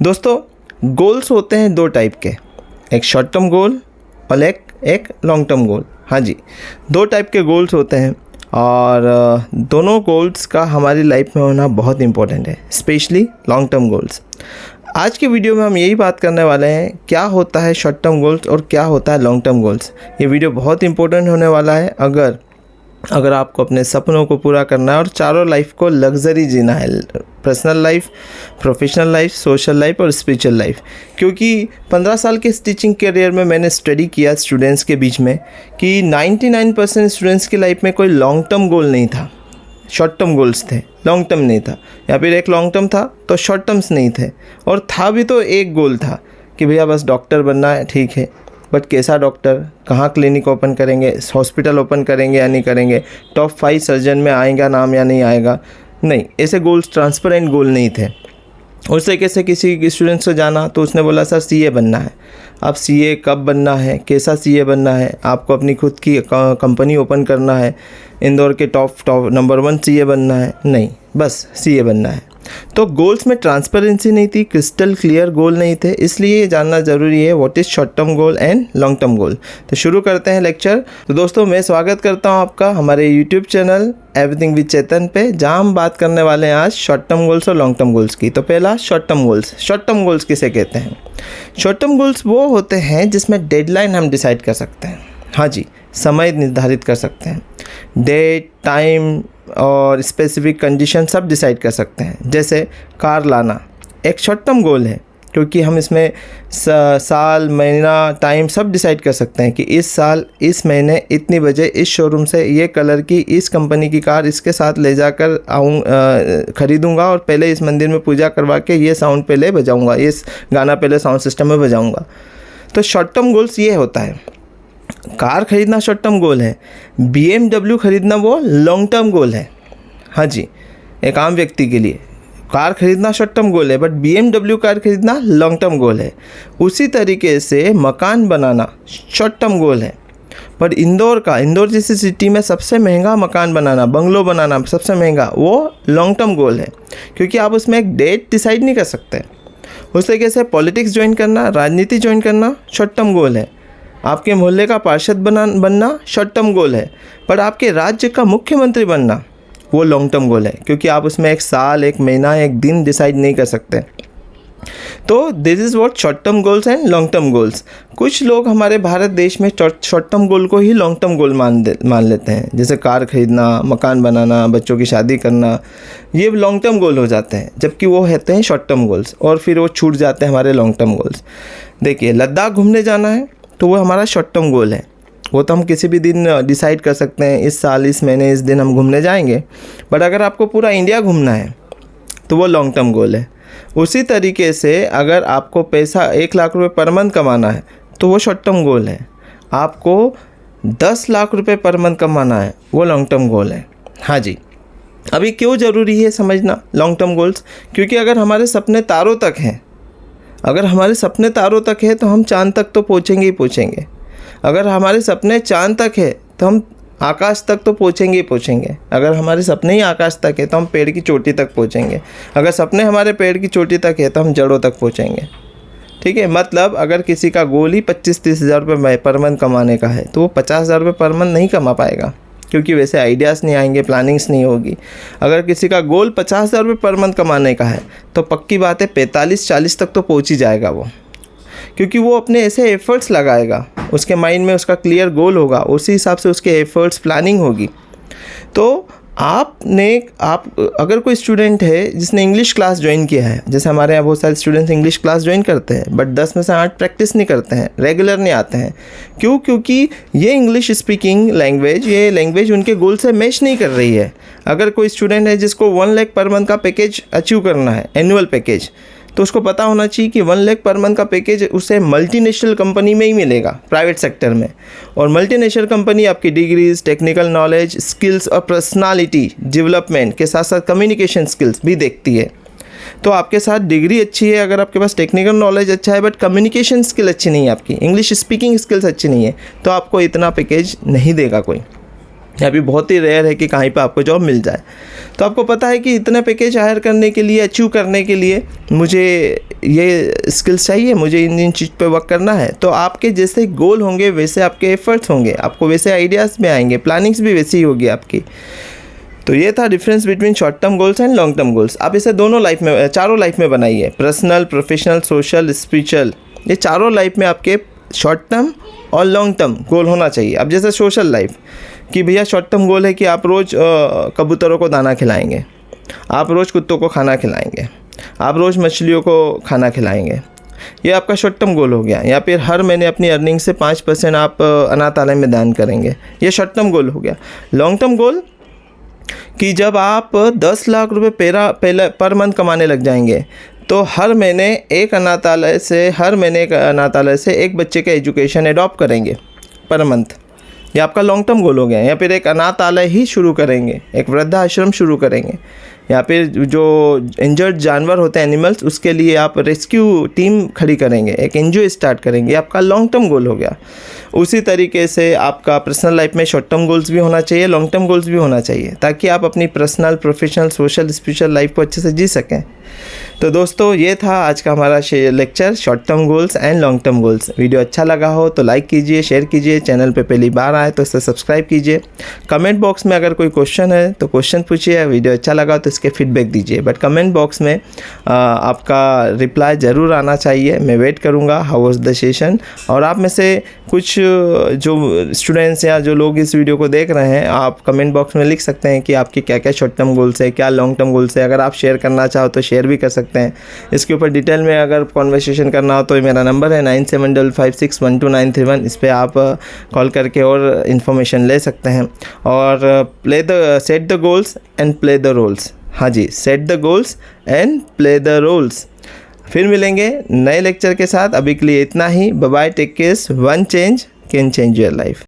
दोस्तों, गोल्स होते हैं दो टाइप के, एक शॉर्ट टर्म गोल और एक लॉन्ग टर्म गोल। हाँ जी, दो टाइप के गोल्स होते हैं और दोनों गोल्स का हमारी लाइफ में होना बहुत इम्पोर्टेंट है, स्पेशली लॉन्ग टर्म गोल्स। आज के वीडियो में हम यही बात करने वाले हैं, क्या होता है शॉर्ट टर्म गोल्स और क्या होता है लॉन्ग टर्म गोल्स। ये वीडियो बहुत इंपॉर्टेंट होने वाला है अगर आपको अपने सपनों को पूरा करना है और चारों लाइफ को लग्जरी जीना है, personal life, professional life, social life और स्पिरिचुअल लाइफ। क्योंकि 15 साल के टीचिंग करियर में मैंने स्टडी किया स्टूडेंट्स के बीच में कि 99% स्टूडेंट्स की लाइफ में कोई लॉन्ग टर्म गोल नहीं था, शॉर्ट टर्म गोल्स थे, लॉन्ग टर्म नहीं था। या फिर एक लॉन्ग टर्म था तो शॉर्ट टर्म्स नहीं थे, और था भी तो एक गोल था कि भैया बस डॉक्टर बनना है, ठीक है, बट कैसा डॉक्टर, कहाँ क्लिनिक ओपन करेंगे, हॉस्पिटल ओपन करेंगे या नहीं करेंगे, टॉप 5 सर्जन में आएगा नाम या नहीं आएगा, नहीं, ऐसे गोल्स ट्रांसपेरेंट गोल नहीं थे। उस तरीके से किसी स्टूडेंट से जाना तो उसने बोला सर सीए बनना है। अब सीए कब बनना है, कैसा सीए बनना है, आपको अपनी खुद की कंपनी ओपन करना है, इंदौर के टॉप नंबर 1 सीए बनना है, नहीं, बस सीए बनना है। तो गोल्स में ट्रांसपेरेंसी नहीं थी, क्रिस्टल क्लियर गोल नहीं थे, इसलिए ये जानना ज़रूरी है what is short term goal and long term goal. तो शुरू करते हैं लेक्चर। तो दोस्तों, मैं स्वागत करता हूँ आपका हमारे यूट्यूब चैनल एवरीथिंग विद चेतन पे, जहाँ हम बात करने वाले हैं आज शॉर्ट टर्म गोल्स और लॉन्ग टर्म गोल्स की। तो पहला short term goals. Short term goals किसे कहते हैं? शॉर्ट टर्म गोल्स वो होते हैं जिसमें डेडलाइन हम डिसाइड कर सकते हैं। हाँ जी, समय निर्धारित कर सकते हैं, डेट, टाइम और स्पेसिफिक कंडीशन सब डिसाइड कर सकते हैं। जैसे कार लाना एक शॉर्ट टर्म गोल है, क्योंकि हम इसमें साल, महीना, टाइम सब डिसाइड कर सकते हैं कि इस साल, इस महीने, इतनी बजे इस शोरूम से ये कलर की, इस कंपनी की कार इसके साथ ले जाकर ख़रीदूँगा और पहले इस मंदिर में पूजा करवा के ये साउंड पहले बजाऊँगा, ये गाना पहले साउंड सिस्टम में बजाऊँगा। तो शॉर्ट टर्म गोल्स ये होता है। कार ख़रीदना शॉर्ट टर्म गोल है, BMW ख़रीदना वो लॉन्ग टर्म गोल है। हाँ जी, एक आम व्यक्ति के लिए कार ख़रीदना शॉर्ट टर्म गोल है, बट BMW कार ख़रीदना लॉन्ग टर्म गोल है। उसी तरीके से मकान बनाना शॉर्ट टर्म गोल है, बट इंदौर जैसी सिटी में सबसे महंगा मकान बनाना, बंगलो बनाना सबसे महंगा, वो लॉन्ग टर्म गोल है, क्योंकि आप उसमें एक डेट डिसाइड नहीं कर सकते। उस तरीके से पॉलिटिक्स ज्वाइन करना, राजनीति ज्वाइन करना शॉर्ट टर्म गोल है। आपके मोहल्ले का पार्षद बनना शॉर्ट टर्म गोल है, पर आपके राज्य का मुख्यमंत्री बनना वो लॉन्ग टर्म गोल है, क्योंकि आप उसमें एक साल, एक महीना, एक दिन डिसाइड नहीं कर सकते। तो this is what short term goals and long term goals. कुछ लोग हमारे भारत देश में शॉर्ट टर्म गोल को ही लॉन्ग टर्म गोल मान लेते हैं, जैसे कार खरीदना, मकान बनाना, बच्चों की शादी करना, ये लॉन्ग टर्म गोल हो जाते हैं, जबकि वो होते हैं शॉर्ट टर्म गोल्स, और फिर वो छूट जाते हैं हमारे लॉन्ग टर्म गोल्स। देखिए, लद्दाख घूमने जाना है तो वो हमारा शॉर्ट टर्म गोल है, वो तो हम किसी भी दिन डिसाइड कर सकते हैं, इस साल, इस महीने, इस दिन हम घूमने जाएंगे। बट अगर आपको पूरा इंडिया घूमना है तो वो लॉन्ग टर्म गोल है। उसी तरीके से अगर आपको पैसा 1 लाख रुपए पर मंथ कमाना है तो वो शॉर्ट टर्म गोल है। आपको 10 लाख रुपए पर मंथ कमाना है, वो लॉन्ग टर्म गोल है। हाँ जी, अभी क्यों ज़रूरी है समझना लॉन्ग टर्म गोल्स? क्योंकि अगर हमारे सपने तारों तक हैं, तो हम चांद तक तो पहुँचेंगे ही पहुँचेंगे। अगर हमारे सपने चांद तक है तो हम आकाश तक तो पहुँचेंगे ही पहुँचेंगे। अगर हमारे सपने ही आकाश तक है तो हम पेड़ की चोटी तक पहुँचेंगे। अगर सपने हमारे पेड़ की चोटी तक है तो हम जड़ों तक पहुँचेंगे। ठीक है, मतलब अगर किसी का गोल ही 25-30 हज़ार रुपये पर मंथ कमाने का है तो वो 50 हज़ार रुपये पर मंथ नहीं कमा पाएगा, क्योंकि वैसे आइडियाज़ नहीं आएंगे, प्लानिंग्स नहीं होगी। अगर किसी का गोल 50 हज़ार रुपये पर मंथ कमाने का है तो पक्की बात है 45-40 तक तो पहुँच ही जाएगा वो, क्योंकि वो अपने ऐसे एफ़र्ट्स लगाएगा, उसके माइंड में उसका क्लियर गोल होगा, उसी हिसाब से उसके एफ़र्ट्स, प्लानिंग होगी। तो आप अगर कोई स्टूडेंट है जिसने इंग्लिश क्लास ज्वाइन किया है, जैसे हमारे यहाँ बहुत सारे स्टूडेंट्स इंग्लिश क्लास ज्वाइन करते हैं, बट 10 में से 8 प्रैक्टिस नहीं करते हैं, रेगुलर नहीं आते हैं। क्यों? क्योंकि ये इंग्लिश स्पीकिंग लैंग्वेज, ये लैंग्वेज उनके गोल से मैच नहीं कर रही है। अगर कोई स्टूडेंट है जिसको 1 लाख पर मंथ का पैकेज अचीव करना है, एनुअल पैकेज, तो उसको पता होना चाहिए कि 1 लाख पर मंथ का पैकेज उसे मल्टीनेशनल कंपनी में ही मिलेगा, प्राइवेट सेक्टर में। और मल्टीनेशनल कंपनी आपकी डिग्रीज, टेक्निकल नॉलेज, स्किल्स और पर्सनालिटी डेवलपमेंट के साथ साथ कम्युनिकेशन स्किल्स भी देखती है। तो आपके साथ डिग्री अच्छी है, अगर आपके पास टेक्निकल नॉलेज अच्छा है बट कम्युनिकेशन स्किल अच्छी नहीं है, आपकी इंग्लिश स्पीकिंग स्किल्स अच्छी नहीं है, तो आपको इतना पैकेज नहीं देगा कोई। अभी बहुत ही रेयर है कि कहीं पे आपको जॉब मिल जाए। तो आपको पता है कि इतना पैकेज हायर करने के लिए, अचीव करने के लिए मुझे ये स्किल्स चाहिए, मुझे इन चीज़ पे वर्क करना है। तो आपके जैसे गोल होंगे वैसे आपके एफर्ट्स होंगे, आपको वैसे आइडियाज़ भी आएंगे, प्लानिंग्स भी वैसी ही होगी आपकी। तो ये था difference between short term goals and long term goals. आप इसे दोनों लाइफ में, चारों लाइफ में बनाइए, पर्सनल, प्रोफेशनल, सोशल, स्पिरिचुअल, ये चारों लाइफ में आपके शॉर्ट टर्म और लॉन्ग टर्म गोल होना चाहिए। अब जैसे सोशल लाइफ कि भैया शॉर्ट टर्म गोल है कि आप रोज़ कबूतरों को दाना खिलाएंगे, आप रोज़ कुत्तों को खाना खिलाएंगे, आप रोज़ मछलियों को खाना खिलाएंगे, ये आपका शॉर्ट टर्म गोल हो गया। या फिर हर महीने अपनी अर्निंग से 5% आप अनाथालय में दान करेंगे, ये शॉर्ट टर्म गोल हो गया। लॉन्ग टर्म गोल कि जब आप 10 लाख रुपए पर मंथ कमाने लग जाएंगे तो हर महीने एक अनाथालय से एक बच्चे का एजुकेशन एडॉप्ट करेंगे पर मंथ, ये आपका लॉन्ग टर्म गोल हो गया। या फिर एक अनाथालय ही शुरू करेंगे, एक वृद्धाश्रम शुरू करेंगे, या फिर जो इंजर्ड जानवर होते हैं, एनिमल्स, उसके लिए आप रेस्क्यू टीम खड़ी करेंगे, एक एनजीओ स्टार्ट करेंगे, आपका लॉन्ग टर्म गोल हो गया। उसी तरीके से आपका पर्सनल लाइफ में शॉर्ट टर्म गोल्स भी होना चाहिए, लॉन्ग टर्म गोल्स भी होना चाहिए, ताकि आप अपनी personal, professional, social, spiritual life को अच्छे से जी सकें। तो दोस्तों ये था आज का हमारा lecture, short term goals and long term goals. Video अच्छा लगा हो तो लाइक कीजिए, शेयर कीजिए, चैनल पे पहली बार आए तो इसे सब्सक्राइब कीजिए। कमेंट बॉक्स में अगर कोई क्वेश्चन है तो क्वेश्चन पूछिए, वीडियो अच्छा लगा तो इसके फीडबैक दीजिए, बट कमेंट बॉक्स में आपका रिप्लाई ज़रूर आना चाहिए। मैं वेट करूँगा हाउ वाज द सेशन। और आप में से कुछ जो स्टूडेंट्स या जो लोग इस वीडियो को देख रहे हैं, आप कमेंट बॉक्स में लिख सकते हैं कि आपके क्या क्या शॉर्ट टर्म गोल्स है, क्या लॉन्ग टर्म गोल्स है। अगर आप शेयर करना चाहो तो शेयर भी कर सकते हैं। इसके ऊपर डिटेल में अगर कॉन्वर्सेशन करना हो तो मेरा नंबर है 9755612931, इस पर आप कॉल करके और इन्फॉर्मेशन ले सकते हैं। और set the goals and play the roles. हाँ जी, set the goals and play the roles. फिर मिलेंगे नए लेक्चर के साथ, अभी के लिए इतना ही। Bye bye, take care. One change can change your life.